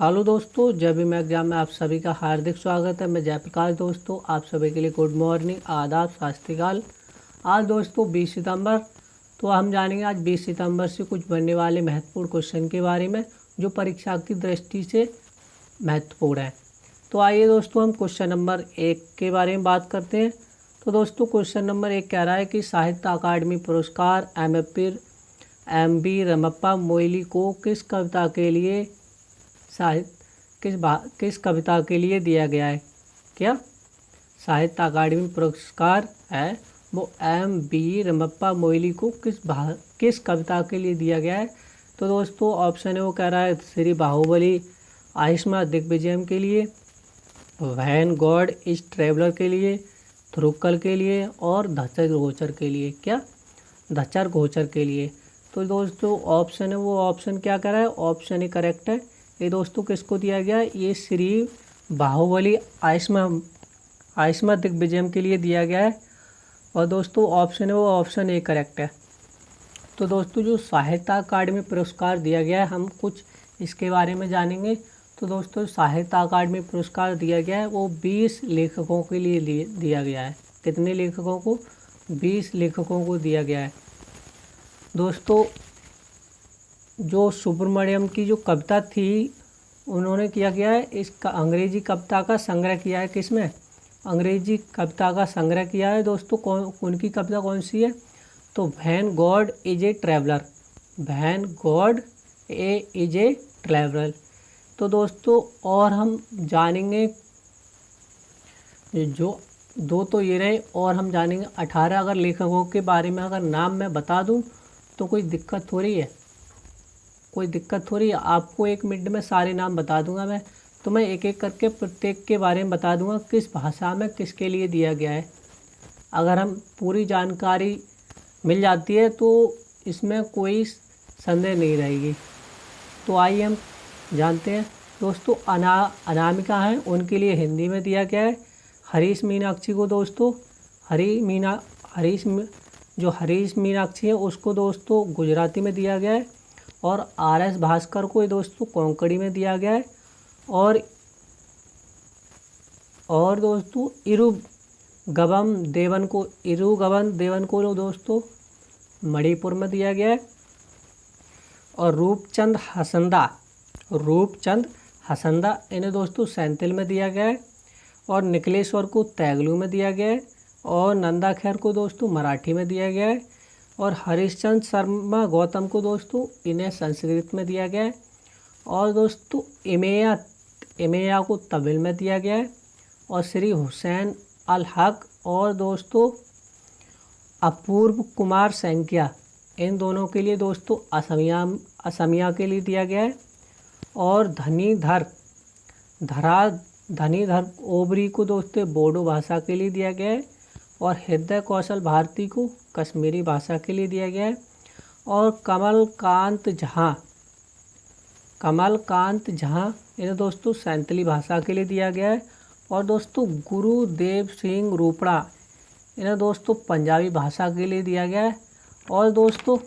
Hello दोस्तों, जय Bhim exam में आप सभी का हार्दिक स्वागत है। मैं जयप्रकाश। दोस्तों आप सभी के लिए गुड मॉर्निंग, आदाब, सत श्री अकाल। आज दोस्तों 20 सितंबर, तो हम जानेंगे आज 20 सितंबर से कुछ बनने वाले महत्वपूर्ण क्वेश्चन के बारे में जो परीक्षा की दृष्टि से महत्वपूर्ण है। तो आइए दोस्तों हम क्वेश्चन नंबर 1 के बारे में बात करते हैं। तो दोस्तों क्वेश्चन नंबर 1 कह रहा है कि साहित्य अकादमी पुरस्कार एम बी रमप्पा मोइली को किस कविता के लिए किस कविता के लिए दिया गया है। क्या साहित्य अकादमी पुरस्कार है वो एम बी रमप्पा मोइली को किस कविता के लिए दिया गया है। तो दोस्तों ऑप्शन है वो कह रहा है श्री बाहुबली आयुष्मान दिग्विजयम के लिए, वैन गॉड इज ट्रेवलर के लिए, थ्रुक्कल के लिए और धच्चर गोचर के लिए। क्या धच्चर गोचर के लिए। तो दोस्तों ऑप्शन है वो ऑप्शन क्या कर रहा है, ऑप्शन ही करेक्ट है। ये दोस्तों किसको दिया गया है, ये श्री बाहुबली आयुष्मान दिग्विजयम के लिए दिया गया है। और दोस्तों ऑप्शन है वो ऑप्शन ए करेक्ट है। तो दोस्तों जो साहित्य अकादमी पुरस्कार दिया गया है हम कुछ इसके बारे में जानेंगे। तो दोस्तों साहित्य अकादमी पुरस्कार दिया गया है वो 20 लेखकों के लिए दिया गया है। कितने लेखकों को, 20 लेखकों को दिया गया है। दोस्तों जो सुब्रमण्यम की जो कविता थी उन्होंने किया गया है, इसका अंग्रेजी कविता का संग्रह किया है। किसमें, अंग्रेजी कविता का संग्रह किया है। दोस्तों उनकी कविता कौन सी है, तो when God is a traveller, when God is a traveller. तो दोस्तों और हम जानेंगे जो दो तो ये रहे, और हम जानेंगे 18 अगर लेखकों के बारे में अगर नाम मैं बता दूं तो कोई दिक्कत हो रही है, कोई दिक्कत हो रही है। आपको 1 मिनट में सारे नाम बता दूंगा मैं, तो मैं एक एक करके प्रत्येक के बारे में बता दूंगा किस भाषा में किसके लिए दिया गया है। अगर हम पूरी जानकारी मिल जाती है तो इसमें कोई संदेह नहीं रहेगी। तो आइए हम जानते हैं। दोस्तों अनामिका हैं, उनके लिए हिंदी में दिया गया है। हरीश मीनाक्षी को दोस्तों हरीश मीनाक्षी है उसको दोस्तों गुजराती में दिया गया है। और आर.एस. भास्कर को दोस्तों कोंकणी में दिया गया है। और दोस्तों इरुगवन देवन को दोस्तों मणिपुर में दिया गया है। और रूपचंद हसंदा इन्हें दोस्तों सैंतल में दिया गया है। और निकलेश्वर को तेलुगु में दिया गया है। और नंदा खैर को दोस्तों मराठी में दिया गया है। और हरिश्चंद्र शर्मा गौतम को दोस्तों इन्हें संस्कृत में दिया गया है। और दोस्तों इमेया को तमिल में दिया गया है। और श्री हुसैन अल हक और दोस्तों अपूर्व कुमार सैंकिया इन दोनों के लिए दोस्तों असमिया के लिए दिया गया है। और धनीधर ओबरी को दोस्तों बोडो भाषा के लिए दिया गया है। और हृदय कौशल भारती को कश्मीरी भाषा के लिए दिया गया है। और कमलकांत झा इन्हें दोस्तों सैंतली भाषा के लिए दिया गया है। और दोस्तों गुरुदेव सिंह रूपड़ा इन्हें दोस्तों पंजाबी भाषा के लिए दिया गया है। और दोस्तों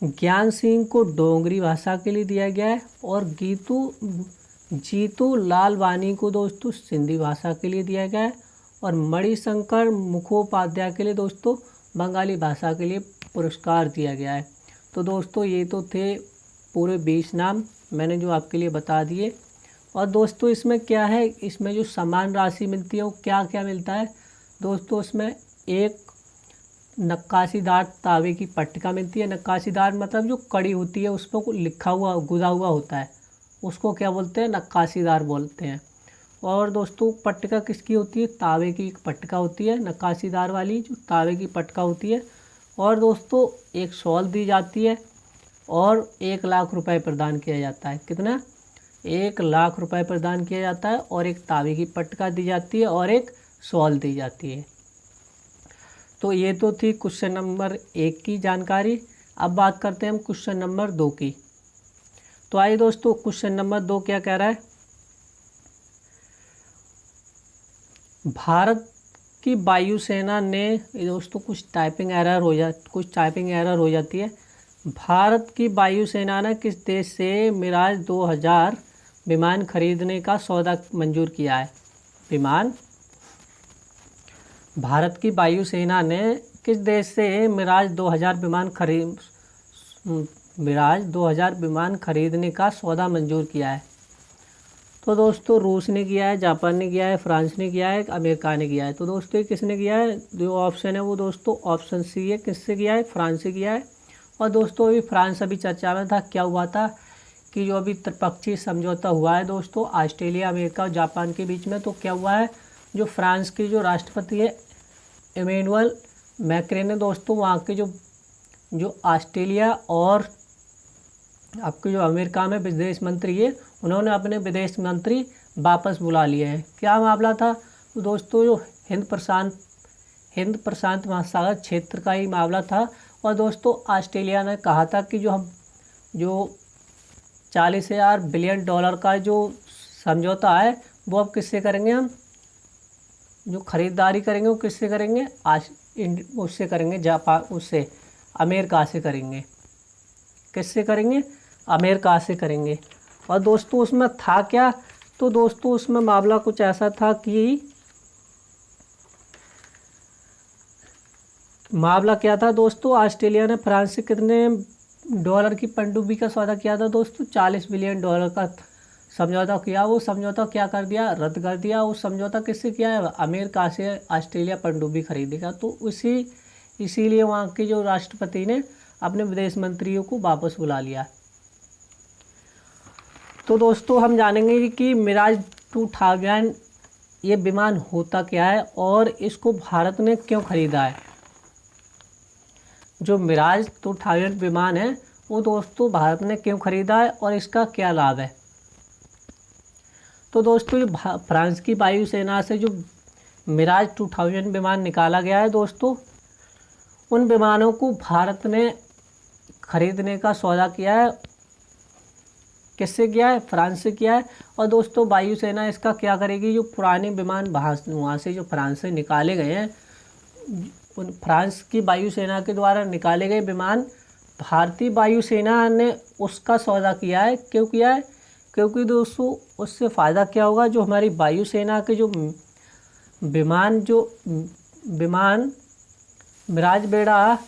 ज्ञान सिंह को डोगरी भाषा के लिए दिया गया है। और जीतू लालवानी को दोस्तों सिंधी भाषा के लिए दिया गया है। और मणिशंकर मुखोपाध्याय के लिए दोस्तों बंगाली भाषा के लिए पुरस्कार दिया गया है। तो दोस्तों ये तो थे पूरे 20 नाम मैंने जो आपके लिए बता दिए। और दोस्तों इसमें क्या है, इसमें जो समान राशि मिलती है वो क्या क्या मिलता है दोस्तों, इसमें एक नक्काशीदार तावे की पट्टिका मिलती है। नक्काशीदार मतलब जो कड़ी होती है उस पर लिखा हुआ गुदा हुआ होता है, उसको क्या बोलते हैं, नक्काशीदार बोलते हैं। और दोस्तों पट्टिका किसकी होती है, तावे की पट्टिका होती है, नक्काशीदार वाली जो तावे की पट्टिका होती है। और दोस्तों एक शॉल दी जाती है और 1 लाख रुपए प्रदान किया जाता है। कितना, 1 लाख रुपए प्रदान किया जाता है। और एक तावे की पट्टिका दी जाती है और एक शॉल दी जाती है। तो ये तो थी क्वेश्चन नंबर 1 की जानकारी। अब बात करते हैं हम क्वेश्चन नंबर 2 की। तो आइए दोस्तों क्वेश्चन नंबर 2 क्या कह रहा है, भारत की वायुसेना ने दोस्तों कुछ टाइपिंग एरर हो जाती है। भारत की वायुसेना ने किस देश से मिराज 2000 विमान खरीदने का सौदा मंजूर किया है? विमान भारत की वायुसेना ने किस देश से मिराज 2000 विमान खरीदने का सौदा मंजूर किया है? तो दोस्तों रूस ने किया है, जापान ने किया है, फ्रांस ने किया है, अमेरिका ने किया है। तो दोस्तों ये किसने किया है? जो ऑप्शन है वो दोस्तों ऑप्शन सी है। किससे किया है? फ्रांस से किया है। और दोस्तों अभी फ्रांस अभी चर्चा में था। क्या हुआ था कि जो अभी त्रिपक्षीय समझौता हुआ है दोस्तों ऑस्ट्रेलिया, अमेरिका और जापान के बीच में, तो क्या हुआ है, जो फ्रांस के जो राष्ट्रपति है इमैनुअल मैक्रोन ने दोस्तों वहाँ के जो ऑस्ट्रेलिया और आपके जो अमेरिका में विदेश मंत्री है, उन्होंने अपने विदेश मंत्री वापस बुला लिए हैं। क्या मामला था? तो दोस्तों जो हिंद प्रशांत महासागर क्षेत्र का ही मामला था। और दोस्तों ऑस्ट्रेलिया ने कहा था कि जो 40,000 बिलियन डॉलर का जो समझौता है वो अब किससे करेंगे, हम जो खरीदारी करेंगे वो किससे करेंगे? उससे करेंगे, जापान, उससे अमेरिका से करेंगे। किससे करेंगे? अमेरिका से करेंगे। और दोस्तों उसमें था क्या? तो दोस्तों उसमें मामला कुछ ऐसा था कि मामला क्या था दोस्तों, ऑस्ट्रेलिया ने फ्रांस से कितने डॉलर की पनडुब्बी का सौदा किया था दोस्तों? 40 बिलियन डॉलर का समझौता किया। वो समझौता क्या कर दिया? रद्द कर दिया। वो समझौता किससे किया है? अमेरिका से ऑस्ट्रेलिया पनडुब्बी खरीदेगा। तो इसीलिए वहाँ के जो राष्ट्रपति ने अपने विदेश मंत्रियों को वापस बुला लिया। तो दोस्तों हम जानेंगे कि मिराज 2000 ये विमान होता क्या है और इसको भारत ने क्यों खरीदा है। जो मिराज 2000 विमान है वो दोस्तों भारत ने क्यों खरीदा है और इसका क्या लाभ है। तो दोस्तों ये फ्रांस की वायुसेना से जो मिराज 2000 विमान निकाला गया है दोस्तों, उन विमानों को भारत ने खरीदने का सौदा किया है। किससे किया है? फ्रांस से किया है। और दोस्तों वायुसेना इसका क्या करेगी, जो पुराने विमान वहाँ से जो फ्रांस से निकाले गए हैं, उन फ्रांस की वायुसेना के द्वारा निकाले गए विमान भारतीय वायुसेना ने उसका सौदा किया है। क्यों किया है? क्योंकि दोस्तों उससे फ़ायदा क्या होगा, जो हमारी वायुसेना के जो विमान मिराज बेड़ा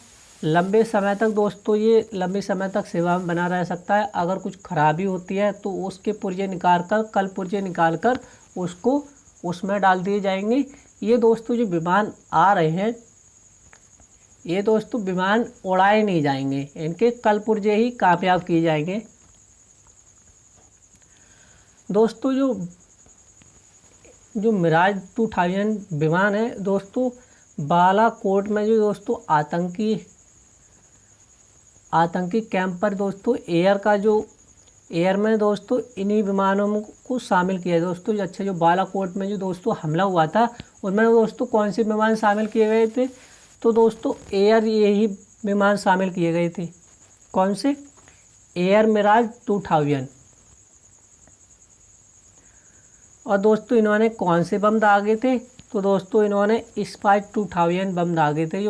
लंबे समय तक दोस्तों ये लंबे समय तक सेवा में बना रह सकता है। अगर कुछ खराबी होती है तो उसके पुर्जे निकाल कर उसको उसमें डाल दिए जाएंगे। ये दोस्तों जो विमान आ रहे हैं, ये दोस्तों विमान उड़ाए नहीं जाएंगे, इनके कल पुर्जे ही कामयाब किए जाएंगे। दोस्तों जो मिराज 2000 विमान है दोस्तों, बालाकोट में जो दोस्तों आतंकी कैंप पर दोस्तों एयर में दोस्तों इन्हीं विमानों को शामिल किया है दोस्तों। जो बालाकोट में जो दोस्तों हमला हुआ था उनमें दोस्तों कौन से विमान शामिल किए गए थे? तो दोस्तों यही विमान शामिल किए गए थे। कौन से? एयर मिराज 2000। और दोस्तों इन्होंने कौन से बम दागे थे? तो दोस्तों इन्होंने स्पाइक 2000 बम दागे थे।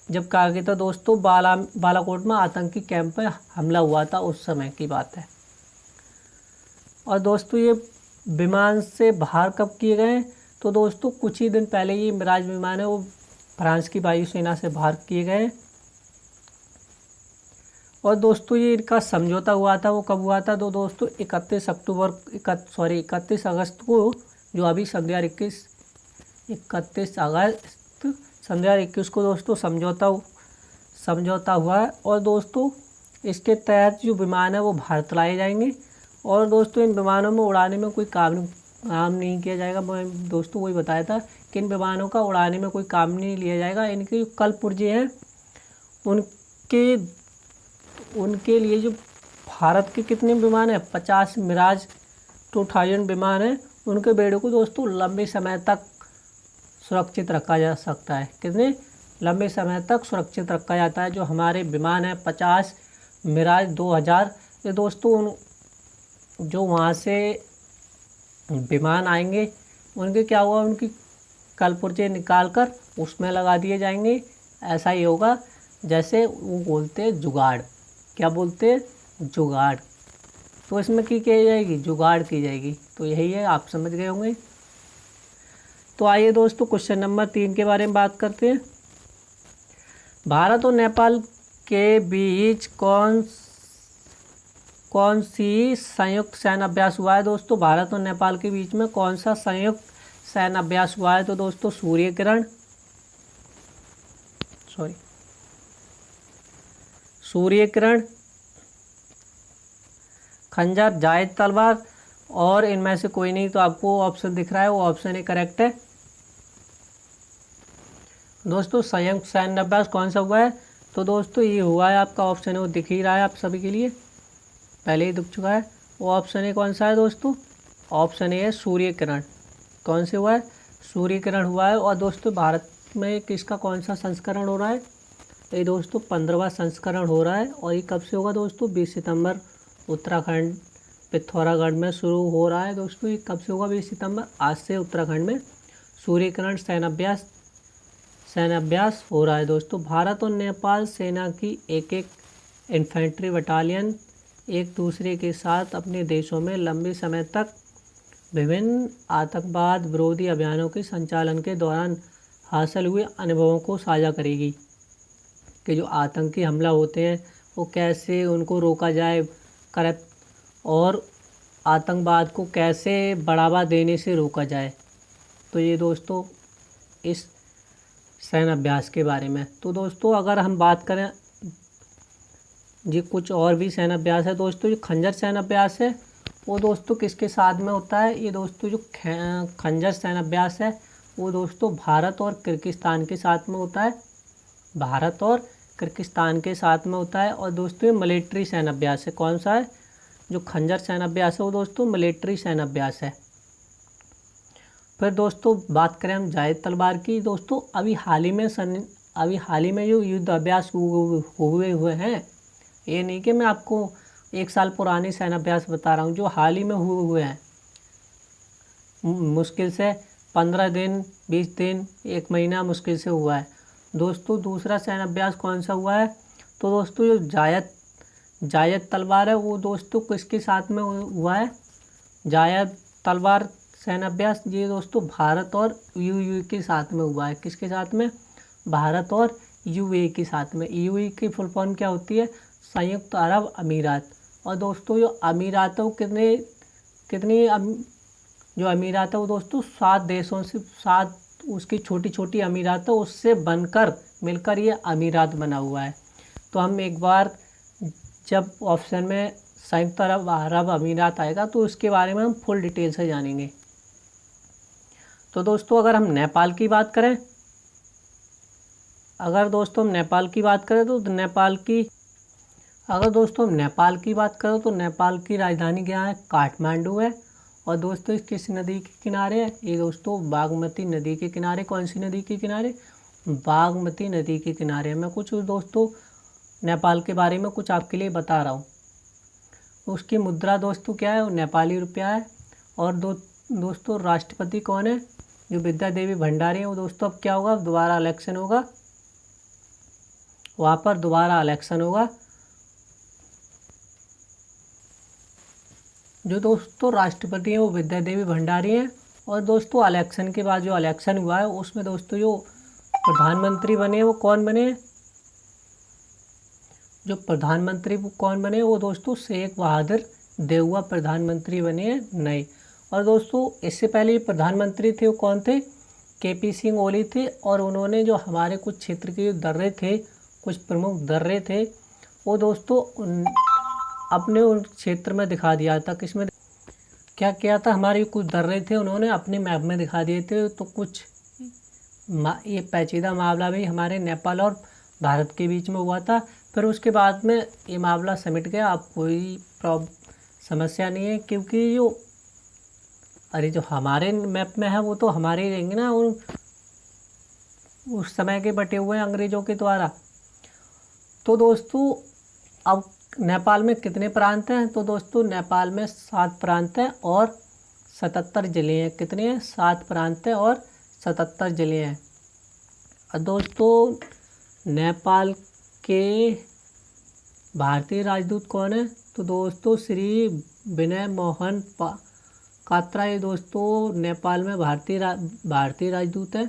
जब कहा गया था दोस्तों बालाकोट में आतंकी कैंप पे हमला हुआ था, उस समय की बात है। और दोस्तों ये विमान से बाहर कब किए गए? तो दोस्तों कुछ ही दिन पहले ये मिराज विमान है वो फ्रांस की वायुसेना से बाहर किए गए। और दोस्तों ये इनका समझौता हुआ था, वो कब हुआ था? तो दोस्तों 31 अगस्त को, जो अभी 31 अगस्त 2021 को दोस्तों समझौता हुआ है। और दोस्तों इसके तहत जो विमान है वो भारत लाए जाएंगे। और दोस्तों इन विमानों में उड़ाने में कोई काम नहीं किया जाएगा। मैं दोस्तों वही बताया था कि इन विमानों का उड़ाने में कोई काम नहीं लिया जाएगा। इनके जो कल पुर्जे हैं उनके लिए जो भारत के कितने विमान हैं, 50 मिराज 2000 विमान हैं, उनके बेड़ों को दोस्तों लंबे समय तक सुरक्षित रखा जा सकता है। कितने लंबे समय तक सुरक्षित रखा जाता है। जो हमारे विमान है 50 मिराज 2000, ये दोस्तों जो वहाँ से विमान आएंगे उनके क्या हुआ, उनकी कल पुर्जे निकाल कर उसमें लगा दिए जाएंगे। ऐसा ही होगा जैसे वो बोलते हैं जुगाड़। क्या बोलते हैं, जुगाड़। तो इसमें की जाएगी, जुगाड़ की जाएगी। तो यही है, आप समझ गए होंगे। तो आइए दोस्तों क्वेश्चन नंबर 3 के बारे में बात करते हैं। भारत और नेपाल के बीच कौन सी संयुक्त सैन्य अभ्यास हुआ है दोस्तों? भारत और नेपाल के बीच में कौन सा संयुक्त सैन्य अभ्यास हुआ है? तो दोस्तों सूर्य किरण, खंजर, जायद तलवार, और इनमें से कोई नहीं। तो आपको ऑप्शन दिख रहा है, वो ऑप्शन ही करेक्ट है दोस्तों। संयुक्त सैन्य अभ्यास कौन सा हुआ है? तो दोस्तों ये हुआ है, आपका ऑप्शन है वो दिख ही रहा है आप सभी के लिए, पहले ही दिख चुका है। वो ऑप्शन ए कौन सा है दोस्तों? ऑप्शन ए है सूर्य किरण। कौन से हुआ है? सूर्य किरण हुआ है। और दोस्तों भारत में किसका कौन सा संस्करण हो रहा है? ये दोस्तों 15वां संस्करण हो रहा है। और ये कब से होगा दोस्तों? 20 सितंबर उत्तराखंड पिथौरागढ़ में शुरू हो रहा है दोस्तों। ये कब से होगा? 20 सितंबर। आज से उत्तराखंड में सूर्य किरण सैन्य अभ्यास हो रहा है दोस्तों। भारत और नेपाल सेना की एक इन्फेंट्री बटालियन एक दूसरे के साथ अपने देशों में लंबे समय तक विभिन्न आतंकवाद विरोधी अभियानों के संचालन के दौरान हासिल हुए अनुभवों को साझा करेगी। कि जो आतंकी हमला होते हैं वो कैसे उनको रोका जाए, और आतंकवाद को कैसे बढ़ावा देने से रोका जाए। तो ये दोस्तों इस सैन्य अभ्यास के बारे में। तो दोस्तों अगर हम बात करें जी कुछ और भी सैन्य अभ्यास है दोस्तों। जो खंजर सैन्य अभ्यास है वो दोस्तों किसके साथ में होता है? ये दोस्तों जो खंजर सैन्य अभ्यास है वो दोस्तों भारत और किर्गिस्तान के साथ में होता है। भारत और किर्गिस्तान के साथ में होता है। और दोस्तों ये मिलिट्री सैन्य अभ्यास है। कौन सा है? जो खंजर सैन्य अभ्यास है वो दोस्तों मिलिट्री सैन्य अभ्यास है। फिर दोस्तों बात करें हम जायद तलवार की। दोस्तों अभी हाल ही में जो युद्ध अभ्यास हुए हैं, ये नहीं कि मैं आपको 1 साल पुराने सैन्य अभ्यास बता रहा हूँ, जो हाल ही में हुए हैं, मुश्किल से 15 दिन 20 दिन 1 महीना मुश्किल से हुआ है दोस्तों। दूसरा सैन्य अभ्यास कौन सा हुआ है? तो दोस्तों जो जायद तलवार है वो दोस्तों किसके साथ में हुआ है? जायद तलवार सैन्य अभ्यास ये दोस्तों भारत और यूएई के साथ में हुआ है। किसके साथ में? भारत और यूएई के साथ में। यूएई की फुल फॉर्म क्या होती है? संयुक्त अरब अमीरात। और दोस्तों जो अमीरात है वो जो अमीरात है वो दोस्तों 7 देशों से, 7 उसकी छोटी छोटी अमीरात है उससे बनकर मिलकर ये अमीरात बना हुआ है। तो हम एक बार जब ऑप्शन में संयुक्त अरब अमीरात आएगा तो उसके बारे में हम फुल डिटेल से जानेंगे। तो दोस्तों अगर हम नेपाल की बात करें, तो नेपाल की राजधानी क्या है? काठमांडू है। और दोस्तों किस नदी के किनारे है? ये दोस्तों बागमती नदी के किनारे। कौन सी नदी के किनारे? बागमती नदी के किनारे। मैं कुछ दोस्तों नेपाल के बारे में कुछ आपके लिए बता रहा हूँ। उसकी मुद्रा दोस्तों क्या है? वो नेपाली रुपया है। और दोस्तों राष्ट्रपति कौन है? जो विद्या देवी भंडारी है। वो दोस्तों अब क्या होगा? दोबारा इलेक्शन होगा, वहाँ पर दोबारा इलेक्शन होगा। जो दोस्तों राष्ट्रपति हैं वो विद्या देवी भंडारी हैं। और दोस्तों इलेक्शन के बाद जो इलेक्शन हुआ है उसमें दोस्तों जो प्रधानमंत्री बने वो कौन बने? वो दोस्तों शेख बहादुर देउवा प्रधानमंत्री बने हैं नए। और दोस्तों इससे पहले प्रधानमंत्री थे वो कौन थे? केपी सिंह ओली थे। और उन्होंने जो हमारे कुछ क्षेत्र के जो दर्रे थे, कुछ प्रमुख दर्रे थे, वो दोस्तों अपने उन क्षेत्र में दिखा दिया था। किसमें क्या किया था? हमारे कुछ दर्रे थे उन्होंने अपने मैप में दिखा दिए थे। तो कुछ ये पेचीदा मामला भी हमारे नेपाल और भारत के बीच में हुआ था। फिर उसके बाद में ये मामला समिट गया। अब कोई समस्या नहीं है, क्योंकि जो हमारे मैप में है वो तो हमारे ही रहेंगे ना, उस समय के बटे हुए अंग्रेजों के द्वारा। तो दोस्तों अब नेपाल में कितने प्रांत हैं? तो दोस्तों नेपाल में 7 प्रांत हैं और 77 ज़िले हैं। कितने हैं? 7 प्रांत हैं और 77 ज़िले हैं। और दोस्तों नेपाल के भारतीय राजदूत कौन है? तो दोस्तों श्री विनय मोहन कात्रा, ये दोस्तों नेपाल में भारतीय राजदूत है।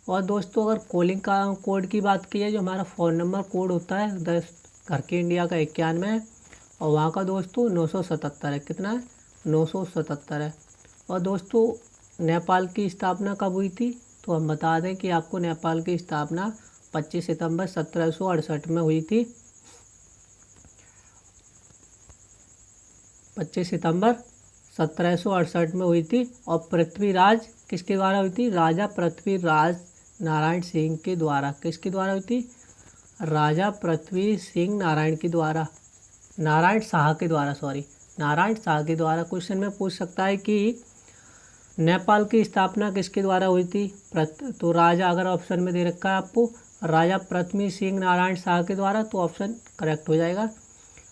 और दोस्तों अगर कॉलिंग का कोड की बात की है, जो हमारा फ़ोन नंबर कोड होता है 10 घर के इंडिया का 91 है, और वहाँ का दोस्तों 977 है। कितना है? 977 है। और दोस्तों नेपाल की स्थापना कब हुई थी? तो हम बता दें कि आपको नेपाल की स्थापना 25 सितंबर 1768 में हुई थी। 25 सितंबर 1768 में हुई थी। और पृथ्वीराज किसके द्वारा हुई थी? राजा पृथ्वीराज नारायण सिंह के द्वारा। किसके द्वारा हुई थी? राजा पृथ्वी सिंह नारायण के द्वारा, नारायण शाह के द्वारा, सॉरी, नारायण शाह के द्वारा। क्वेश्चन में पूछ सकता है कि नेपाल की स्थापना किसके द्वारा हुई थी? तो राजा, अगर ऑप्शन में दे रखा है आपको राजा पृथ्वी सिंह नारायण शाह के द्वारा, तो ऑप्शन करेक्ट हो जाएगा।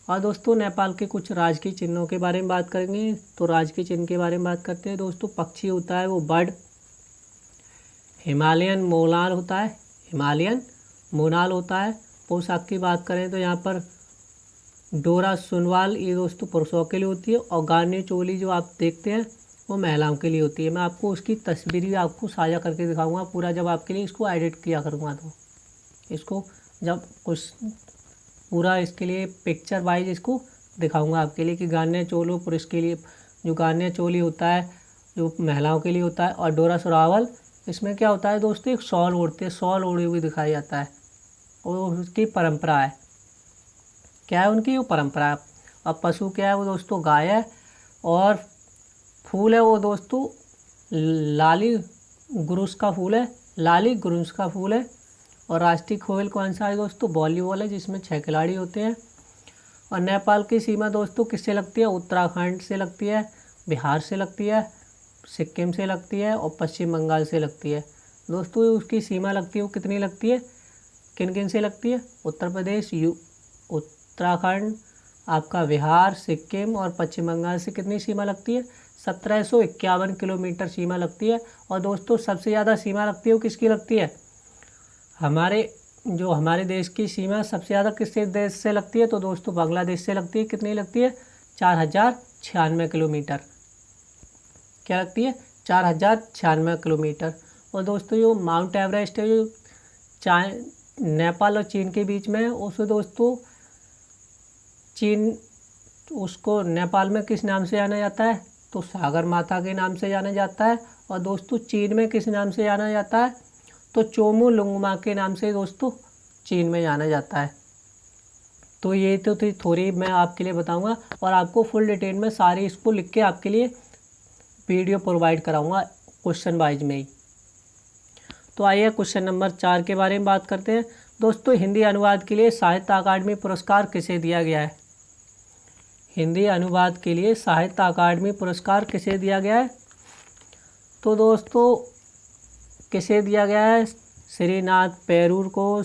और दोस्तों नेपाल के कुछ राजकीय चिन्हों के बारे में बात करेंगे। तो राजकीय चिन्ह के बारे में बात करते हैं दोस्तों। पक्षी होता है वो बर्ड, हिमालयन मोनाल होता है, हिमालयन मोनाल होता है। पोशाक की बात करें तो यहाँ पर डोरा सुनवाल, ये दोस्तों पुरुषों के लिए होती है। और गाने चोली जो आप देखते हैं वो महिलाओं के लिए होती है। मैं आपको उसकी तस्वीर भी आपको साझा करके दिखाऊंगा पूरा, जब आपके लिए इसको एडिट किया करूँगा। तो इसको जब कुछ पूरा इसके लिए पिक्चर वाइज इसको दिखाऊंगा आपके लिए कि गाने चोलो पुरुष के लिए, जो गाने चोली होता है जो महिलाओं के लिए होता है। और डोरा सुरावल, इसमें क्या होता है दोस्तों, एक शॉल ओढ़ते हैं, शॉल ओढ़े हुए दिखाया जाता है, और उसकी परंपरा है। क्या है उनकी? वो परंपरा है। अब पशु क्या है? वो दोस्तों गाय है। और फूल है वो दोस्तों लाली गुरुस का फूल है, लाली गुरुस का फूल है। और राष्ट्रीय खेल कौन सा है दोस्तों? वॉलीबॉल है, जिसमें 6 खिलाड़ी होते हैं। और नेपाल की सीमा दोस्तों किससे लगती है? उत्तराखंड से लगती है, बिहार से लगती है, सिक्किम से लगती है, और पश्चिम बंगाल से लगती है। दोस्तों उसकी सीमा लगती है, वो कितनी लगती है, किन किन से लगती है? उत्तर प्रदेश, उत्तराखंड, आपका बिहार, सिक्किम और पश्चिम बंगाल से कितनी सीमा लगती है? 1751 किलोमीटर सीमा लगती है। और दोस्तों सबसे ज़्यादा सीमा लगती है वो किसकी लगती है? हमारे देश की सीमा सबसे ज़्यादा किस देश से लगती है? तो दोस्तों बांग्लादेश से लगती है। कितनी लगती है? 4096 किलोमीटर। क्या लगती है? 4096 किलोमीटर। और दोस्तों जो माउंट एवरेस्ट है, जो नेपाल और चीन के बीच में है, उसे दोस्तों चीन, उसको नेपाल में किस नाम से जाना जाता है? तो सागर माता के नाम से जाना जाता है। और दोस्तों चीन में किस नाम से जाना जाता है? तो चोमू लुंगमा के नाम से दोस्तों चीन में जाना जाता है। तो ये तो थी थोड़ी मैं आपके लिए बताऊंगा, और आपको फुल डिटेल में सारी इसको लिख के आपके लिए वीडियो प्रोवाइड कराऊंगा क्वेश्चन वाइज में ही। तो आइए क्वेश्चन नंबर 4 के बारे में बात करते हैं दोस्तों। हिंदी अनुवाद के लिए साहित्य अकादमी पुरस्कार किसे दिया गया है? हिंदी अनुवाद के लिए साहित्य अकादमी पुरस्कार किसे दिया गया है? तो दोस्तों किसे दिया गया है? श्रीनाथ पेरूर को,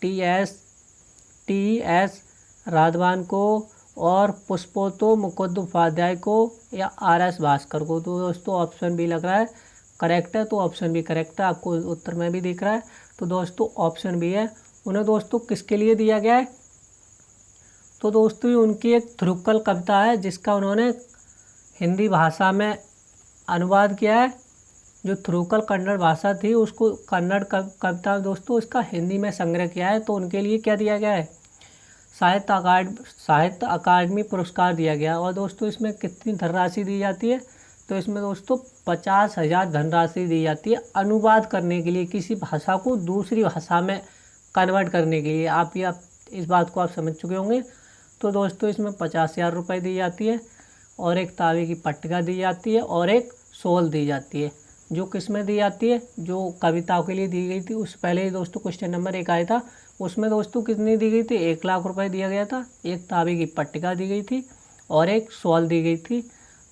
टी.एस. राघवन को, और पुष्पोतो मुखोपाध्याय को, या R.S. भास्कर को। तो दोस्तों ऑप्शन बी लग रहा है करेक्ट है, तो ऑप्शन बी करेक्ट है, आपको उत्तर में भी दिख रहा है। तो दोस्तों ऑप्शन बी है। उन्हें दोस्तों किसके लिए दिया गया है? तो दोस्तों उनकी एक ध्रुवकल कविता है, जिसका उन्होंने हिंदी भाषा में अनुवाद किया है। जो ध्रुवकल कन्नड़ भाषा थी, उसको कन्नड़ कविता दोस्तों इसका हिंदी में संग्रह किया है। तो उनके लिए क्या दिया गया है? साहित्य अकादमी पुरस्कार दिया गया। और दोस्तों इसमें कितनी धनराशि दी जाती है? तो इसमें दोस्तों 50,000 धनराशि दी जाती है अनुवाद करने के लिए, किसी भाषा को दूसरी भाषा में कन्वर्ट करने के लिए। आप इस बात को आप समझ चुके होंगे। तो दोस्तों इसमें 50,000 रुपये दी जाती है, और एक तावे की पट्टिका दी जाती है, और एक शॉल दी जाती है। जो किस में दी जाती है? जो कविताओं के लिए दी गई थी। उस पहले ही दोस्तों क्वेश्चन नंबर 1 आया था, उसमें दोस्तों कितनी दी गई थी? 1 लाख रुपए दिया गया था, एक तावे की पट्टिका दी गई थी, और एक शॉल दी गई थी।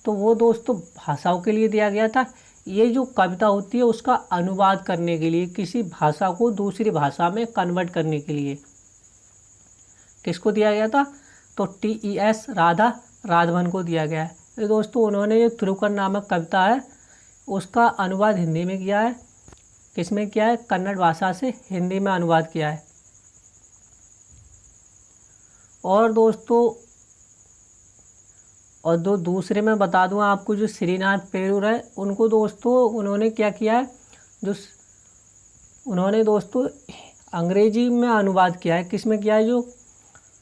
तो वो दोस्तों भाषाओं के लिए दिया गया था। ये जो कविता होती है उसका अनुवाद करने के लिए, किसी भाषा को दूसरी भाषा में कन्वर्ट करने के लिए किसको दिया गया था? तो T.E.S. राघवन को दिया गया है। तो दोस्तों उन्होंने जो ध्रुवकल नामक कविता है उसका अनुवाद हिंदी में किया है। किस में किया है? कन्नड़ भाषा से हिंदी में अनुवाद किया है। और दोस्तों और दूसरे मैं बता दूं आपको, जो श्रीनाथ पेरूर है उनको दोस्तों उन्होंने क्या किया है, जो उन्होंने दोस्तों अंग्रेजी में अनुवाद किया है। किस में किया है? जो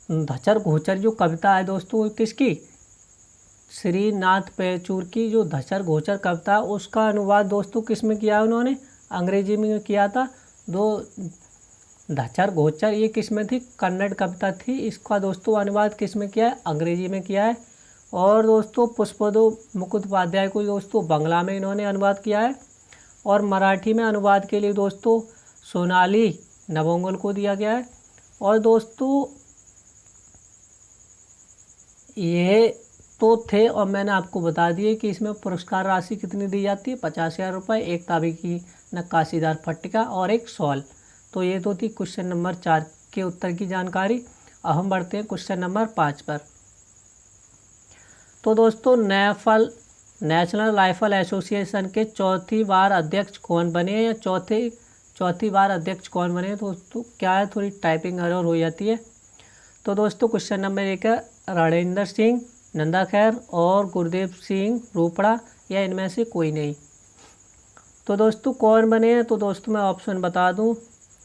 धचर घोचर जो कविता है दोस्तों किसकी, श्रीनाथ पेरूर की जो धचर घोचर कविता है उसका अनुवाद दोस्तों किस में किया है उन्होंने, अंग्रेजी में किया था। दो धचर घोचर ये किस में थी, कन्नड़ कविता थी, इसका दोस्तों अनुवाद किस में किया है, अंग्रेजी में किया है। और दोस्तों पुष्पदो मुखोपाध्याय को दोस्तों बांग्ला में इन्होंने अनुवाद किया है। और मराठी में अनुवाद के लिए दोस्तों सोनाली नवोंगल को दिया गया है। और दोस्तों ये तो थे, और मैंने आपको बता दिए कि इसमें पुरस्कार राशि कितनी दी जाती है, 50,000 रुपये, एक ताबी की नक्काशीदार पट्टिका और एक शॉल। तो ये तो थी क्वेश्चन नंबर 4 के उत्तर की जानकारी। अब हम बढ़ते हैं क्वेश्चन नंबर 5 पर। तो दोस्तों नेशनल राइफल एसोसिएशन के चौथी बार अध्यक्ष कौन बने, या चौथी बार अध्यक्ष कौन बने। तो दोस्तों क्या है, थोड़ी टाइपिंग एरर हो जाती है। तो दोस्तों क्वेश्चन नंबर 1 है रणेंद्र सिंह, नंदा खैर और गुरदेव सिंह रोपड़ा, या इनमें से कोई नहीं। तो दोस्तों कौन बने हैं, तो दोस्तों मैं ऑप्शन बता दूं,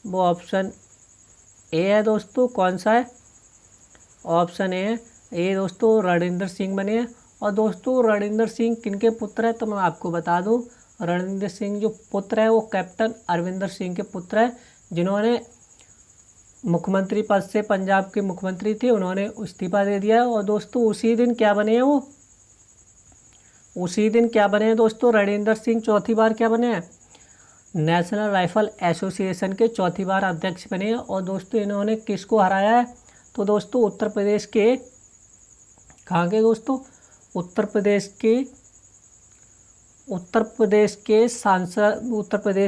वो ऑप्शन ए है दोस्तों। कौन सा है? ऑप्शन ए है, ये दोस्तों रणेंद्र सिंह बने हैं। और दोस्तों रणेंद्र सिंह किनके पुत्र है, तो मैं आपको बता दूं, रणेंद्र सिंह जो पुत्र है वो कैप्टन अरविंदर सिंह के पुत्र है, जिन्होंने मुख्यमंत्री पद से, पंजाब के मुख्यमंत्री थे, उन्होंने इस्तीफा दे दिया है। और दोस्तों उसी दिन क्या बने हैं, वो उसी दिन क्या बने हैं दोस्तों, रणेंद्र सिंह चौथी बार क्या बने हैं, नेशनल राइफल एसोसिएशन के चौथी बार अध्यक्ष बने हैं। और दोस्तों इन्होंने किसको हराया है, तो दोस्तों उत्तर प्रदेश के, कहाँ के दोस्तों, उत्तर प्रदेश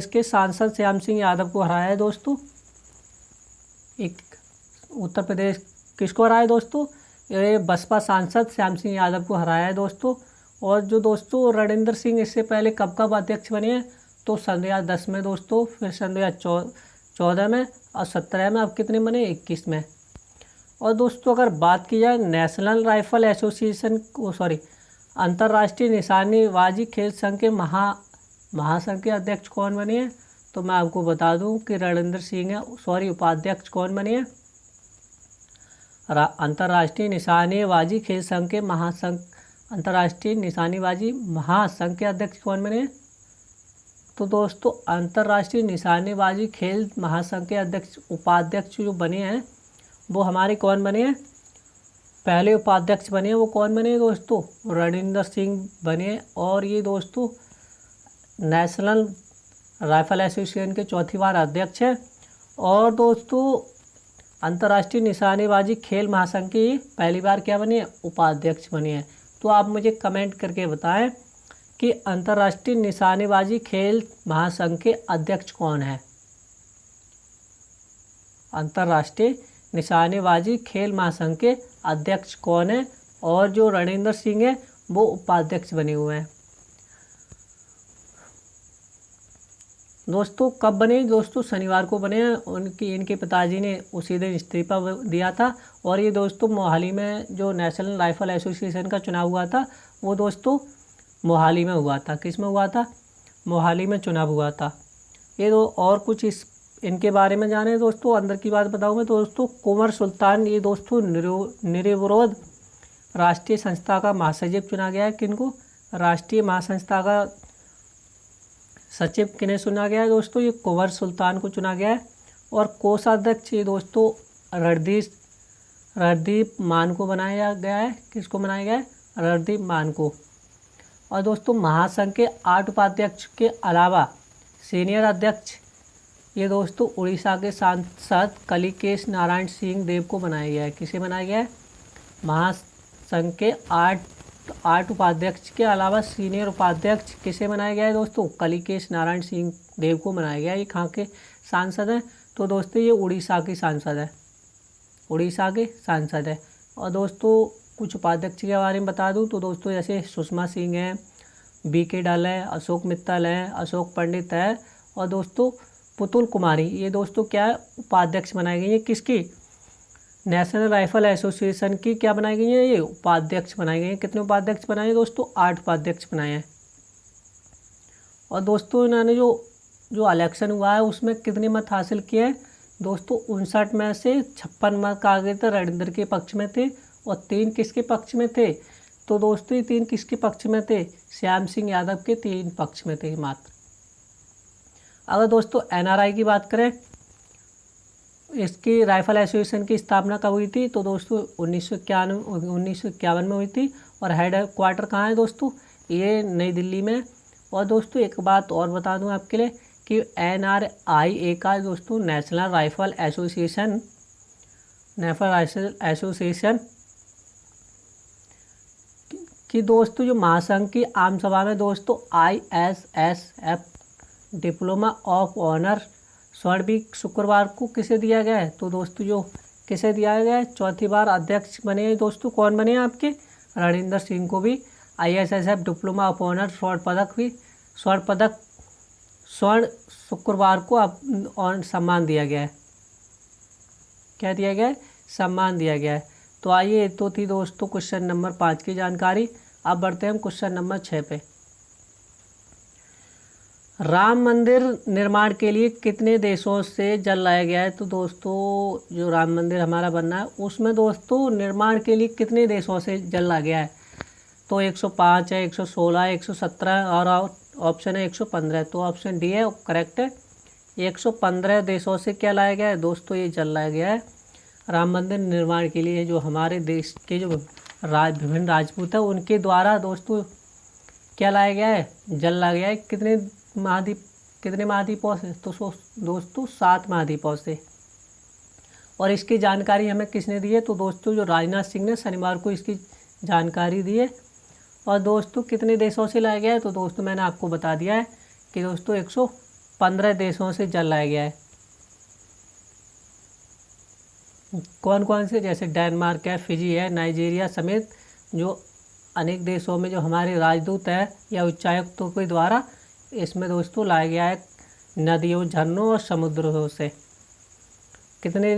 के सांसद श्याम सिंह यादव को हराया है दोस्तों। एक उत्तर प्रदेश किसको हराया है दोस्तों, ये बसपा सांसद श्याम सिंह यादव को हराया है दोस्तों। और जो दोस्तों रणेंद्र सिंह इससे पहले कब अध्यक्ष बने हैं, तो सन 2010 में दोस्तों, फिर सन 2014 में और 17 में, अब कितने बने, 21 में। और दोस्तों अगर बात की जाए नेशनल राइफल एसोसिएशन अंतर्राष्ट्रीय निशानेबाजी खेल संघ के महासंघ के अध्यक्ष कौन बने हैं, तो मैं आपको बता दूं कि रणेंद्र सिंह है। उपाध्यक्ष कौन बने हैं, अंतर्राष्ट्रीय निशानेबाजी खेल संघ के अंतर्राष्ट्रीय निशानेबाजी महासंघ के अध्यक्ष कौन बने हैं, तो दोस्तों अंतर्राष्ट्रीय निशानेबाजी खेल महासंघ के उपाध्यक्ष जो बने हैं वो हमारे कौन बने हैं, पहले उपाध्यक्ष बने हैं वो कौन बने हैं दोस्तों, रणेंद्र सिंह बने। और ये दोस्तों नेशनल राइफल एसोसिएशन के चौथी बार अध्यक्ष हैं। और दोस्तों अंतर्राष्ट्रीय निशानेबाजी खेल महासंघ के पहली बार क्या बने हैं, उपाध्यक्ष बने हैं। तो आप मुझे कमेंट करके बताएं कि अंतर्राष्ट्रीय निशानेबाजी खेल महासंघ के अध्यक्ष कौन है, अंतर्राष्ट्रीय निशानेबाजी खेल महासंघ के अध्यक्ष कौन है। और जो रणेंद्र सिंह है वो उपाध्यक्ष बने हुए हैं दोस्तों। कब बने दोस्तों, शनिवार को बने हैं। इनके पिताजी ने उसी दिन इस्तीफा दिया था। और ये दोस्तों मोहाली में जो नेशनल राइफल एसोसिएशन का चुनाव हुआ था वो दोस्तों मोहाली में हुआ था। किस में हुआ था, मोहाली में चुनाव हुआ था। ये दो और कुछ इनके बारे में जाने दोस्तों, अंदर की बात बताऊँ मैं दोस्तों। कुंवर सुल्तान ये दोस्तों निर्विरोध राष्ट्रीय संस्था का महासचिव चुना गया है। किनको, राष्ट्रीय महासंस्था का सचिव किन्हें चुना गया है दोस्तों, ये कुंवर सुल्तान को चुना गया है। और कोषाध्यक्ष ये दोस्तों रणदीप मान को बनाया गया है। किसको बनाया गया है, रणदीप मान को। और दोस्तों महासंघ के 8 उपाध्यक्ष के अलावा सीनियर अध्यक्ष ये दोस्तों उड़ीसा के सांसद कलिकेश नारायण सिंह देव को बनाया गया है। किसे बनाया गया है, महासंघ के 8 उपाध्यक्ष के अलावा सीनियर उपाध्यक्ष किसे बनाया गया है दोस्तों, कलिकेश नारायण सिंह देव को बनाया गया है। ये कहाँ के सांसद हैं, तो दोस्तों ये उड़ीसा के सांसद है, उड़ीसा के सांसद है। और दोस्तों कुछ उपाध्यक्ष के बारे में बता दूं तो दोस्तों जैसे सुषमा सिंह है, BK डल है, अशोक मित्तल है, अशोक पंडित है। और दोस्तों पुतुल कुमारी ये दोस्तों क्या है, उपाध्यक्ष बनाई गई है। किसकी, नेशनल राइफल एसोसिएशन की क्या बनाई गई है, ये उपाध्यक्ष बनाए गए हैं। कितने उपाध्यक्ष बनाए हैं दोस्तों, 8 उपाध्यक्ष बनाए हैं। और दोस्तों इन्होंने जो जो इलेक्शन हुआ है उसमें कितने मत हासिल किए हैं दोस्तों, 59 में से 56 मत आ गए थे रणेंद्र के पक्ष में थे, और 3 किसके पक्ष में थे, तो दोस्तों ये 3 किसके पक्ष में थे, श्याम सिंह यादव के 3 पक्ष में थे मात्र। अगर दोस्तों एनआरआई की बात करें, इसकी राइफल एसोसिएशन की स्थापना कब हुई थी, तो दोस्तों 1951 में हुई थी। और हेड क्वार्टर कहाँ है दोस्तों, ये नई दिल्ली में। और दोस्तों एक बात और बता दूं आपके लिए कि NRIA का दोस्तों नेशनल राइफल एसोसिएशन की दोस्तों जो महासंघ की आम सभा में दोस्तों ISSF डिप्लोमा ऑफ ऑनर स्वर्ण शुक्रवार को किसे दिया गया है, तो दोस्तों जो किसे दिया गया है, चौथी बार अध्यक्ष बने हैं दोस्तों, कौन बने हैं आपके, रणेंद्र सिंह को भी ISSF डिप्लोमा ऑफ ऑनर स्वर्ण शुक्रवार को और सम्मान दिया गया है। क्या दिया गया है, सम्मान दिया गया है। तो आइए, तो थी दोस्तों क्वेश्चन नंबर 5 की जानकारी। अब बढ़ते हैं हम क्वेश्चन नंबर 6 पे। राम मंदिर निर्माण के लिए कितने देशों से जल लाया गया है, तो दोस्तों जो राम मंदिर हमारा बनना है उसमें दोस्तों निर्माण के लिए कितने देशों से जल लाया गया है, तो 105 है, 116 है, 117 और ऑप्शन है 115। तो ऑप्शन डी है करेक्ट है, 115 देशों से क्या लाया गया है दोस्तों, ये जल लाया गया है राम मंदिर निर्माण के लिए। जो हमारे देश के जो विभिन्न राजपूत है उनके द्वारा दोस्तों क्या लाया गया है, जल लाया गया है। कितने महाद्वीपों से, तो दोस्तों 7 महाद्वीपों से। और इसकी जानकारी हमें किसने दी है, तो दोस्तों जो राजनाथ सिंह ने शनिवार को इसकी जानकारी दी है। और दोस्तों कितने देशों से लाया गया है, तो दोस्तों मैंने आपको बता दिया है कि दोस्तों 115 देशों से जल लाया गया है। कौन कौन से, जैसे डेनमार्क है, फिजी है, नाइजीरिया समेत जो अनेक देशों में जो हमारे राजदूत है या उच्चायुक्तों के द्वारा इसमें दोस्तों लाया गया है नदियों, झरनों और समुद्रों से। कितने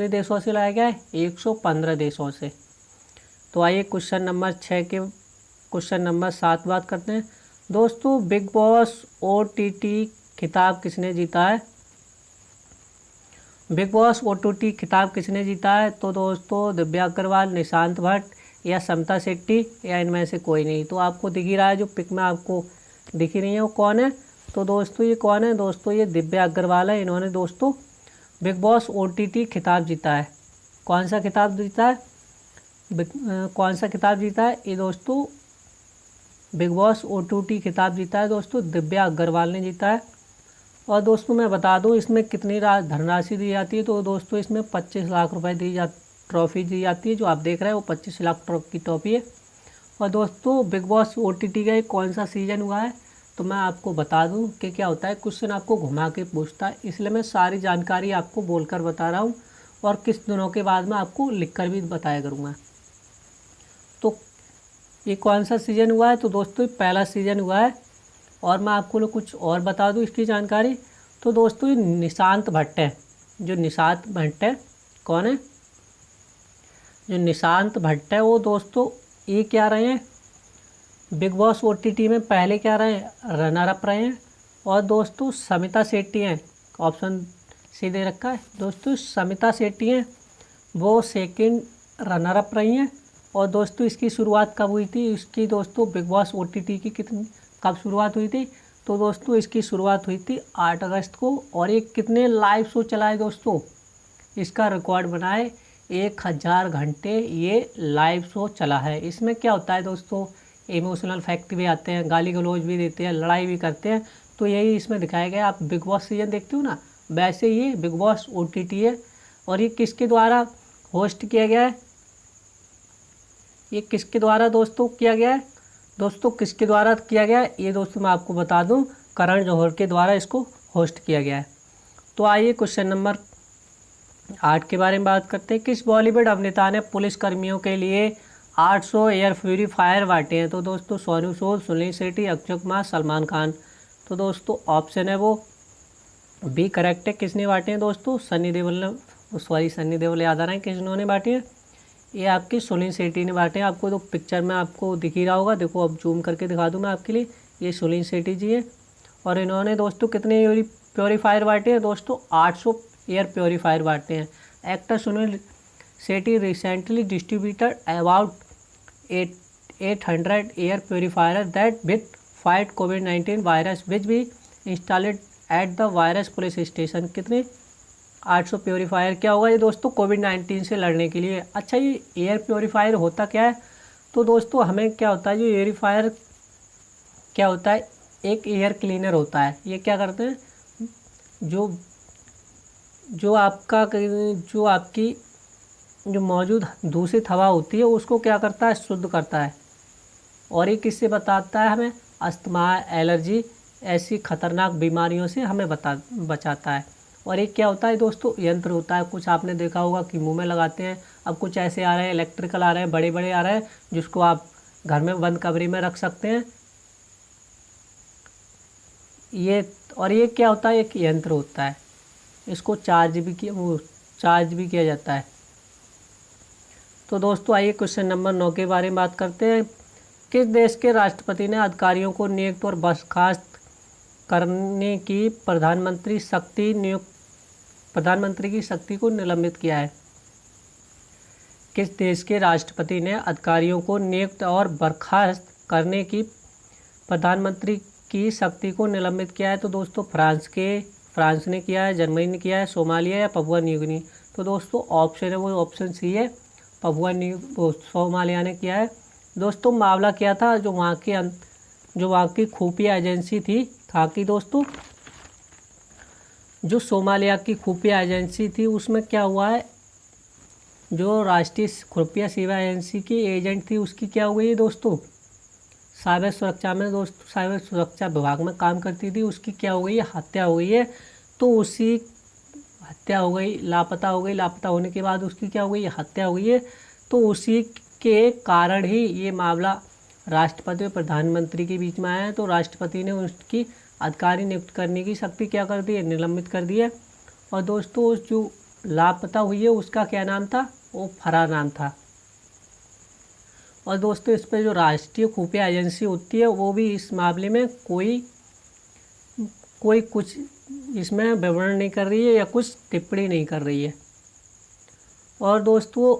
देशों से लाया गया है, 115 देशों से। तो आइए क्वेश्चन नंबर 6 के क्वेश्चन नंबर 7 बात करते हैं दोस्तों। बिग बॉस OTT खिताब किसने जीता है, बिग बॉस OTT खिताब किसने जीता है, तो दोस्तों दिव्या अग्रवाल, निशांत भट्ट या समता शेट्टी या इनमें से कोई नहीं। तो आपको दिख ही रहा है, जो पिक में आपको दिख ही नहीं है वो कौन है, तो दोस्तों ये कौन है दोस्तों, ये दिव्या अग्रवाल है। इन्होंने दोस्तों बिग बॉस OTT खिताब जीता है। कौन सा खिताब जीता है, कौन सा खिताब जीता है, ये दोस्तों बिग बॉस OTT खिताब जीता है दोस्तों, दिव्या अग्रवाल ने जीता है। और दोस्तों मैं बता दूं इसमें कितनी धनराशि दी जाती है, तो दोस्तों इसमें 25 लाख रुपए ट्रॉफी दी जाती है। जो आप देख रहे हैं वो 25 लाख की ट्रॉफी है। और दोस्तों बिग बॉस OTT का कौन सा सीजन हुआ है, तो मैं आपको बता दूं कि क्या होता है, क्वेश्चन आपको घुमा के पूछता है, इसलिए मैं सारी जानकारी आपको बोलकर बता रहा हूँ और किस दिनों के बाद में आपको लिखकर भी बताया करूँगा। तो ये कौन सा सीज़न हुआ है, तो दोस्तों पहला सीज़न हुआ है। और मैं आपको कुछ और बता दूं इसकी जानकारी, तो दोस्तों ये निशांत भट्ट है, जो निशांत भट्ट है, कौन है, जो निशांत भट्ट है वो दोस्तों ये क्या रहे हैं, बिग बॉस OTT में पहले क्या रहे हैं, रनर अप रहे हैं। और दोस्तों समिता शेट्टी हैं, ऑप्शन सी दे रखा है दोस्तों, समिता शेट्टी हैं, वो सेकंड रनर अप रही हैं। और दोस्तों इसकी शुरुआत कब हुई थी, इसकी दोस्तों बिग बॉस OTT की कब शुरुआत हुई थी, तो दोस्तों इसकी शुरुआत हुई थी 8 अगस्त को। और ये कितने लाइव शो चलाए दोस्तों, इसका रिकॉर्ड बनाए 1000 घंटे ये लाइव शो चला है। इसमें क्या होता है दोस्तों, इमोशनल फैक्ट भी आते हैं, गाली गलौज भी देते हैं, लड़ाई भी करते हैं, तो यही इसमें दिखाया गया। आप बिग बॉस सीजन देखते हो ना, वैसे ये बिग बॉस OTT है। और ये किसके द्वारा होस्ट किया गया है, ये किसके द्वारा दोस्तों किया गया है, दोस्तों किसके द्वारा किया गया है, ये दोस्तों मैं आपको बता दूं करण जौहर के द्वारा इसको होस्ट किया गया है। तो आइए क्वेश्चन नंबर 8 के बारे में बात करते हैं। किस बॉलीवुड अभिनेता ने पुलिस कर्मियों के लिए 800 एयर प्यूरीफायर बांटे हैं, तो दोस्तों सोनू सूद, सुनील शेट्टी, अक्षय कुमार, सलमान खान। तो दोस्तों ऑप्शन है वो बी करेक्ट है, किसने बांटे हैं दोस्तों, सनी देओल ने सॉरी सन्नी देओल याद आ रहा है किन्होंने बांटी है, ये आपकी सुनील शेट्टी ने बांटे हैं। आपको तो पिक्चर में आपको दिख ही रहा होगा, देखो अब जूम करके दिखा दूँ मैं आपके लिए, ये सुनील शेट्टी जी है। और इन्होंने दोस्तों कितने प्योरीफायर बांटे हैं दोस्तों, 800 एयर प्योरीफायर बांटे हैं। Actor Suniel Shetty recently distributed about 800 air purifier that with fight कोविड-19 वायरस विच भी installed at the virus police station. कितने 800 प्योरीफायर क्या होगा ये दोस्तों, कोविड-19 से लड़ने के लिए। अच्छा ये एयर प्योरीफायर होता क्या है, तो दोस्तों हमें क्या होता है, जो एयरीफायर क्या होता है, एक एयर क्लीनर होता है। ये क्या करते हैं, जो आपकी जो मौजूद दूषित हवा होती है उसको क्या करता है, शुद्ध करता है। और ये किससे बताता है, हमें अस्थमा, एलर्जी ऐसी खतरनाक बीमारियों से हमें बचाता है। और एक क्या होता है दोस्तों, यंत्र होता है, कुछ आपने देखा होगा कि मुंह में लगाते हैं। अब कुछ ऐसे आ रहे हैं, इलेक्ट्रिकल आ रहे हैं, बड़े बड़े आ रहे हैं, जिसको आप घर में बंद कमरे में रख सकते हैं। ये क्या होता है, एक यंत्र होता है, इसको चार्ज भी किया जाता है। तो दोस्तों आइए क्वेश्चन नंबर 9 के बारे में बात करते हैं। किस देश के राष्ट्रपति ने अधिकारियों को नियुक्त और बर्खास्त करने की प्रधानमंत्री की शक्ति को निलंबित किया है? किस देश के राष्ट्रपति ने अधिकारियों को नियुक्त और बर्खास्त करने की प्रधानमंत्री की शक्ति को निलंबित किया है? तो दोस्तों फ्रांस ने किया है, जर्मनी ने किया है, सोमालिया या पपुआ न्यू गिनी। तो दोस्तों ऑप्शन है वो ऑप्शन सी है, सोमालिया ने किया है। दोस्तों मामला क्या था, जो वहाँ की खुफिया एजेंसी थी, कहाँ की दोस्तों, जो सोमालिया की खुफिया एजेंसी थी, उसमें क्या हुआ है, जो राष्ट्रीय खुफिया सेवा एजेंसी की एजेंट थी उसकी क्या हो गई है दोस्तों, साइबर सुरक्षा विभाग में काम करती थी, उसकी क्या हो गई है, हत्या हो गई है। तो उसी हत्या हो गई, लापता हो गई, लापता होने के बाद उसकी क्या हो गई है, हत्या हो गई है। तो उसी के कारण ही ये मामला राष्ट्रपति और प्रधानमंत्री के बीच में आया है। तो राष्ट्रपति ने उसकी अधिकारी नियुक्त करने की शक्ति क्या कर दी है, निलंबित कर दी है। और दोस्तों जो लापता हुई है उसका क्या नाम था, वो फरार नाम था। और दोस्तों इस पर जो राष्ट्रीय खुफिया एजेंसी होती है वो भी इस मामले में कोई कुछ इसमें विवरण नहीं कर रही है या कुछ टिप्पणी नहीं कर रही है। और दोस्तों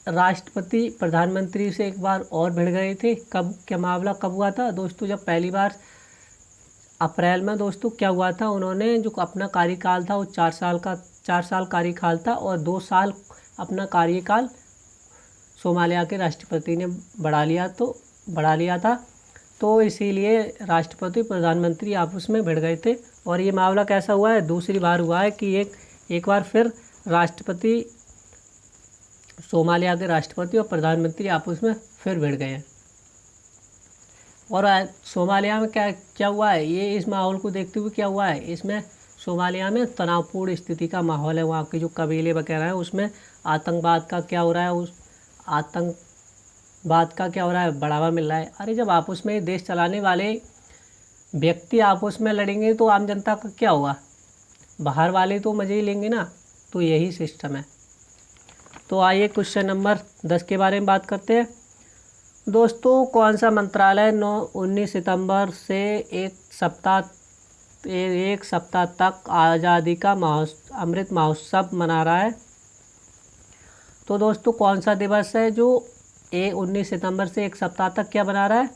राष्ट्रपति प्रधानमंत्री से एक बार और भिड़ गए थे, कब क्या मामला कब हुआ था दोस्तों, जब पहली बार अप्रैल में दोस्तों क्या हुआ था, उन्होंने जो अपना कार्यकाल था वो 4 साल कार्यकाल था और 2 साल अपना कार्यकाल सोमालिया के राष्ट्रपति ने बढ़ा लिया था। तो इसीलिए राष्ट्रपति प्रधानमंत्री आपस में भिड़ गए थे। और ये मामला कैसा हुआ है, दूसरी बार हुआ है कि एक बार फिर राष्ट्रपति सोमालिया के राष्ट्रपति और प्रधानमंत्री आपस में फिर भिड़ गए हैं। और सोमालिया में क्या हुआ है, ये इस माहौल को देखते हुए क्या हुआ है, इसमें सोमालिया में तनावपूर्ण स्थिति का माहौल है। वहाँ के जो कबीले वगैरह हैं उसमें आतंकवाद का क्या हो रहा है, बढ़ावा मिल रहा है। अरे जब आपस में देश चलाने वाले व्यक्ति आपस में लड़ेंगे तो आम जनता का क्या होगा, बाहर वाले तो मज़े ही लेंगे ना। तो यही सिस्टम है। तो आइए क्वेश्चन नंबर 10 के बारे में बात करते हैं। दोस्तों कौन सा मंत्रालय 19 सितंबर से एक सप्ताह तक आज़ादी का अमृत महोत्सव मना रहा है? तो दोस्तों कौन सा दिवस है जो 19 सितंबर से एक सप्ताह तक क्या बना रहा है,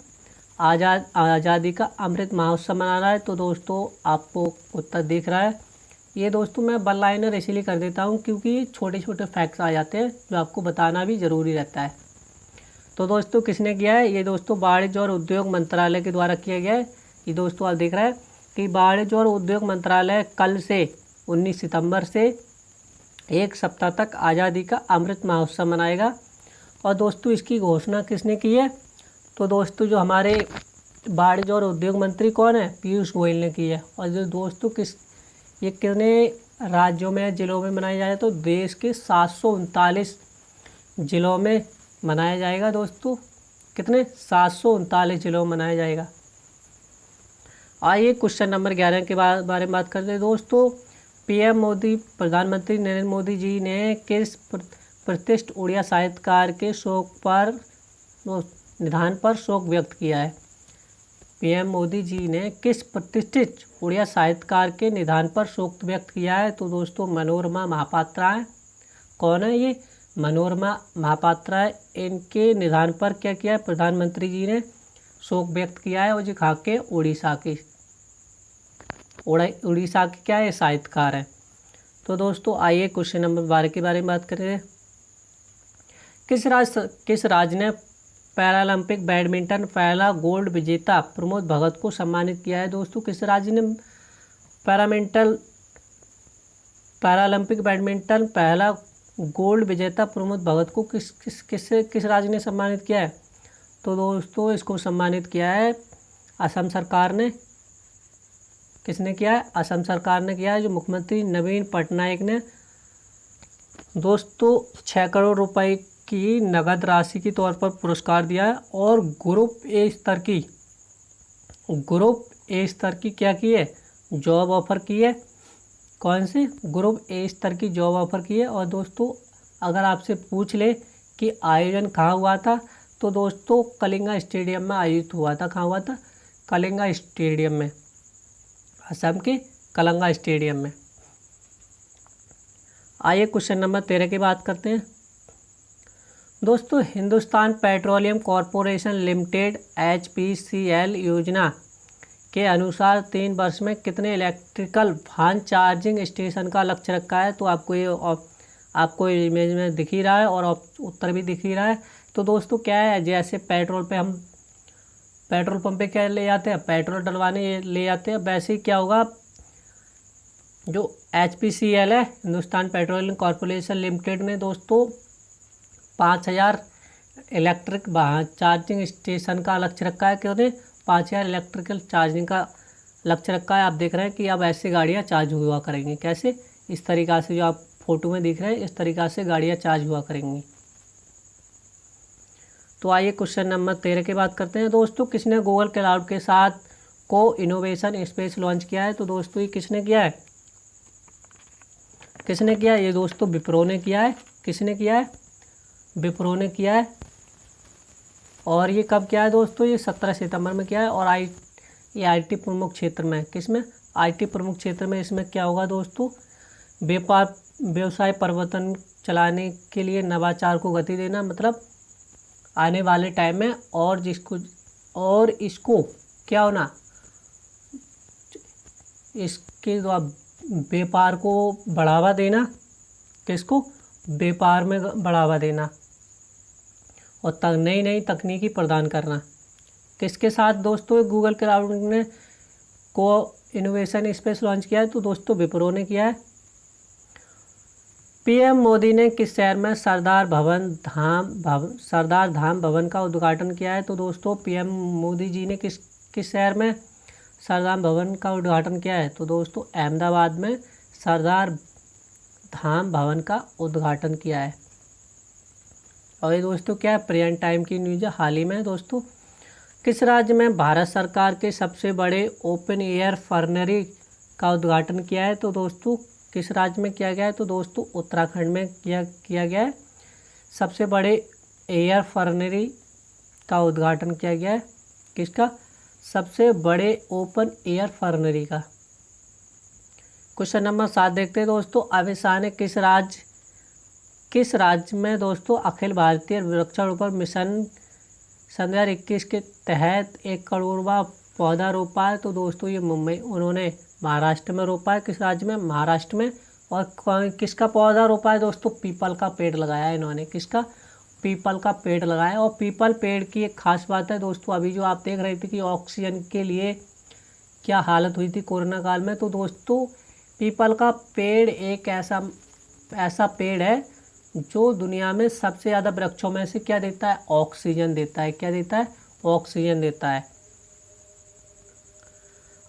आज़ादी का अमृत महोत्सव मना रहा है? तो दोस्तों आपको उत्तर दिख रहा है। ये दोस्तों मैं वन लाइनर इसीलिए कर देता हूँ क्योंकि छोटे छोटे फैक्ट्स आ जाते हैं जो आपको बताना भी ज़रूरी रहता है। तो दोस्तों किसने किया है, ये दोस्तों वाणिज्य और उद्योग मंत्रालय के द्वारा किया गया है। ये दोस्तों आप देख रहे हैं कि वाणिज्य और उद्योग मंत्रालय कल से 19 सितंबर से एक सप्ताह तक आज़ादी का अमृत महोत्सव मनाएगा। और दोस्तों इसकी घोषणा किसने की है, तो दोस्तों जो हमारे वाणिज्य और उद्योग मंत्री कौन है, पीयूष गोयल ने की है। और जो दोस्तों ये कितने राज्यों में ज़िलों में मनाया जाए, तो देश के 739 ज़िलों में मनाया जाएगा। दोस्तों कितने 739 ज़िलों में मनाया जाएगा। आइए क्वेश्चन नंबर 11 के बारे में बात करते हैं। दोस्तों पीएम मोदी प्रधानमंत्री नरेंद्र मोदी जी ने किस प्रतिष्ठित उड़िया साहित्यकार के निधन पर शोक व्यक्त किया है? पीएम मोदी जी ने किस प्रतिष्ठित उड़िया साहित्यकार के निधन पर शोक व्यक्त किया है? तो दोस्तों मनोरमा महापात्रा है। कौन है ये? मनोरमा महापात्रा है। इनके निधन पर क्या किया है? प्रधानमंत्री जी ने शोक व्यक्त किया है। और जी खा के उड़ीसा की क्या है? साहित्यकार है। तो दोस्तों आइए क्वेश्चन नंबर 12 के बारे में बात करें। किस राज्य ने पैरालंपिक बैडमिंटन पहला गोल्ड विजेता प्रमोद भगत को सम्मानित किया है? दोस्तों किस राज्य ने पैरालंपिक बैडमिंटन पहला गोल्ड विजेता प्रमोद भगत को किस राज्य ने सम्मानित किया है? तो दोस्तों इसको सम्मानित किया है असम सरकार ने। किसने किया है? असम सरकार ने किया है, जो मुख्यमंत्री नवीन पटनायक ने दोस्तों 6 करोड़ रुपए की नगद राशि के तौर पर पुरस्कार दिया है। और ग्रुप ए स्तर की क्या की है? जॉब ऑफर की है। कौन सी? ग्रुप ए स्तर की जॉब ऑफर की है। और दोस्तों अगर आपसे पूछ ले कि आयोजन कहाँ हुआ था, तो दोस्तों कलिंगा स्टेडियम में आयोजित हुआ था। कहाँ हुआ था? कलिंगा स्टेडियम में, असम के कलिंगा स्टेडियम में। आइए क्वेश्चन नंबर 13 की बात करते हैं। दोस्तों Hindustan petroleum corporation limited HPCL योजना के अनुसार 3 वर्ष में कितने इलेक्ट्रिकल वाहन चार्जिंग स्टेशन का लक्ष्य रखा है? तो आपको इमेज में दिख ही रहा है और उत्तर भी दिख ही रहा है। तो दोस्तों क्या है, जैसे पेट्रोल पंप पे क्या ले जाते हैं? पेट्रोल डलवाने ले जाते हैं। वैसे ही क्या होगा, जो HPCL है हिंदुस्तान पेट्रोलियम कॉरपोरेशन लिमिटेड ने दोस्तों 5000 इलेक्ट्रिक वाहन चार्जिंग स्टेशन का लक्ष्य रखा है। क्योंकि 5000 इलेक्ट्रिकल चार्जिंग का लक्ष्य रखा है। आप देख रहे हैं कि अब ऐसे गाड़ियां चार्ज हुआ करेंगी। कैसे? इस तरीक़ा से, जो आप फोटो में दिख रहे हैं इस तरीक़ा से गाड़ियां चार्ज हुआ करेंगी। तो आइए क्वेश्चन नंबर 13 की बात करते हैं। दोस्तों किसने गूगल क्लाउड के साथ को इनोवेशन स्पेस लॉन्च किया है? तो दोस्तों ये किसने किया है? ये दोस्तों विप्रो ने किया है। किसने किया है? विप्रो ने किया है। और ये कब किया है दोस्तों? ये 17 सितंबर में किया है। और ये IT प्रमुख क्षेत्र में, किसमें? IT प्रमुख क्षेत्र में। इसमें क्या होगा दोस्तों? व्यवसाय परिवर्तन चलाने के लिए नवाचार को गति देना, मतलब आने वाले टाइम में और इसको क्या होना, इसके द्वारा व्यापार को बढ़ावा देना। किसको? व्यापार में बढ़ावा देना और नई तकनीकी प्रदान करना। किसके साथ दोस्तों गूगल क्लाउड ने को इनोवेशन स्पेस लॉन्च किया है? तो दोस्तों विप्रो ने किया है। पीएम मोदी ने किस शहर में सरदार धाम भवन का उद्घाटन किया है? तो दोस्तों पीएम मोदी जी ने किस शहर में सरदार भवन का उद्घाटन किया है? तो दोस्तों अहमदाबाद में सरदार धाम भवन का उद्घाटन किया है। और ये दोस्तों क्या है? प्रेजेंट टाइम की न्यूज़ है, हाल ही में। दोस्तों किस राज्य में भारत सरकार के सबसे बड़े ओपन एयर फर्नरी का उद्घाटन किया है? तो दोस्तों किस राज्य में किया गया है? तो दोस्तों उत्तराखंड में किया गया है। सबसे बड़े एयर फर्नरी का उद्घाटन किया गया है। किसका? सबसे बड़े ओपन एयर फर्नरी का। क्वेश्चन नंबर 7 देखते हैं दोस्तों। अमित शाह ने किस राज्य में दोस्तों अखिल भारतीय वृक्षारोपण मिशन 2021 के तहत 1 करोड़वां पौधा रोपा है? तो दोस्तों ये उन्होंने महाराष्ट्र में रोपा है। किस राज्य में? महाराष्ट्र में। और किसका पौधा रोपा है दोस्तों? पीपल का पेड़ लगाया है इन्होंने। किसका? पीपल का पेड़ लगाया है। और पीपल पेड़ की एक खास बात है दोस्तों, अभी जो आप देख रहे थे कि ऑक्सीजन के लिए क्या हालत हुई थी कोरोना काल में, तो दोस्तों पीपल का पेड़ एक ऐसा पेड़ है जो दुनिया में सबसे ज़्यादा वृक्षों में से क्या देता है? ऑक्सीजन देता है। क्या देता है? ऑक्सीजन देता है।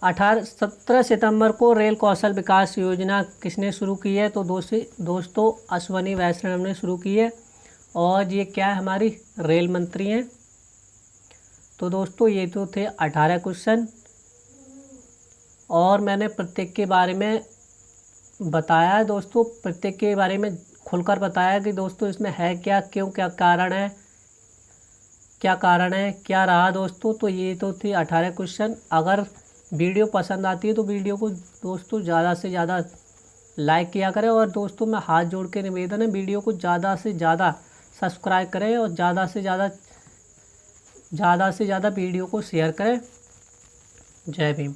17 सितंबर को रेल कौशल विकास योजना किसने शुरू की है? तो दोस्तों अश्वनी वैष्णव ने शुरू की है। और ये क्या है? हमारी रेल मंत्री हैं। तो दोस्तों ये तो थे 18 क्वेश्चन, और मैंने प्रत्येक के बारे में बताया है दोस्तों, प्रत्येक के बारे में खुलकर बताया कि दोस्तों इसमें है क्या, क्यों, क्या कारण है, क्या रहा दोस्तों। तो ये तो थी 18 क्वेश्चन। अगर वीडियो पसंद आती है तो वीडियो को दोस्तों ज़्यादा से ज़्यादा लाइक किया करें, और दोस्तों मैं हाथ जोड़ के निवेदन है, वीडियो को ज़्यादा से ज़्यादा सब्सक्राइब करें और ज़्यादा से ज़्यादा वीडियो को शेयर करें। जय भीम।